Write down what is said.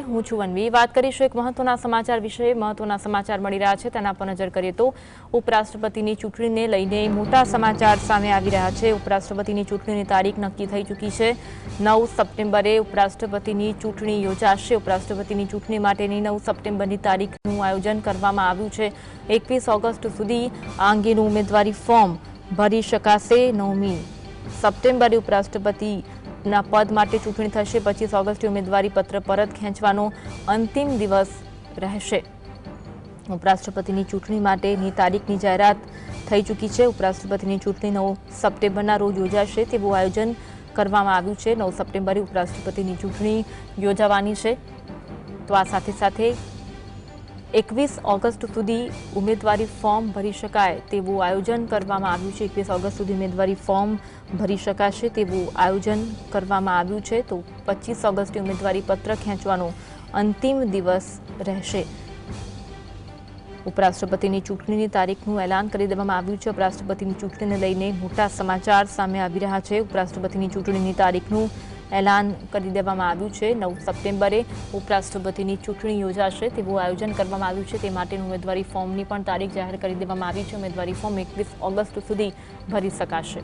હું છું વનવી। વાત કરીશું એક મહત્વના સમાચાર વિશે। મહત્વના સમાચાર મળી રહ્યા છે તેના પર નજર કરીએ તો ઉપરાષ્ટ્રપતિની ચૂંટણીને લઈને મોટા સમાચાર સામે આવી રહ્યા છે। ઉપરાષ્ટ્રપતિની ચૂંટણીની તારીખ નક્કી થઈ ચૂકી છે। 9 સપ્ટેમ્બરે ઉપરાષ્ટ્રપતિની ચૂંટણી યોજાશે। ઉપરાષ્ટ્રપતિની ચૂંટણી માટેની 9 સપ્ટેમ્બરની તારીખનું આયોજન કરવામાં આવ્યું છે। 21 ઓગસ્ટ સુધી આ અંગેનું ઉમેદવારી ફોર્મ ભરી શકાશે। 9મી સપ્ટેમ્બરે ઉપરાષ્ટ્રપતિ પદ માટે ચૂંટણી થશે। 25 ઓગસ્ટે ઉમેદવારી પત્ર પરત ખેંચવાનો અંતિમ દિવસ રહેશે। ઉપરાષ્ટ્રપતિની ચૂંટણી માટેની તારીખની જાહેરાત થઈ ચૂકી છે। ઉપરાષ્ટ્રપતિની ચૂંટણી 9 સપ્ટેમ્બરના રોજ યોજાશે તેવું આયોજન કરવામાં આવ્યું છે। 9 સપ્ટેમ્બરે ઉપરાષ્ટ્રપતિની ચૂંટણી યોજાવાની છે। તો આ સાથે સાથે 21 ઓગસ્ટ સુધી ઉમેદવારી ફોર્મ ભરી શકાય તેવું આયોજન કરવામાં આવ્યું છે। 21 ઓગસ્ટ સુધી ઉમેદવારી ફોર્મ ભરી શકાશે તેવું આયોજન કરવામાં આવ્યું છે। તો 25 ઓગસ્ટે ઉમેદવારી પત્ર ખેંચવાનો અંતિમ દિવસ રહેશે। ઉપરાષ્ટ્રપતિની ચૂંટણીની તારીખનું એલાન કરી દેવામાં આવ્યું છે। ઉપરાષ્ટ્રપતિની ચૂંટણીને લઈને મોટા સમાચાર સામે આવી રહ્યા છે। ઉપરાષ્ટ્રપતિની ચૂંટણીની તારીખનું એલાન કરી દેવામાં આવ્યું છે। 9 સપ્ટેમ્બરે ઉપરાષ્ટ્રપતિની ચૂંટણી યોજાશે તેવું આયોજન કરવામાં આવ્યું છે। તે માટેનું ઉમેદવારી ફોર્મની પણ તારીખ જાહેર કરી દેવામાં આવી છે। ઉમેદવારી ફોર્મ 21 ઓગસ્ટ સુધી ભરી શકાશે।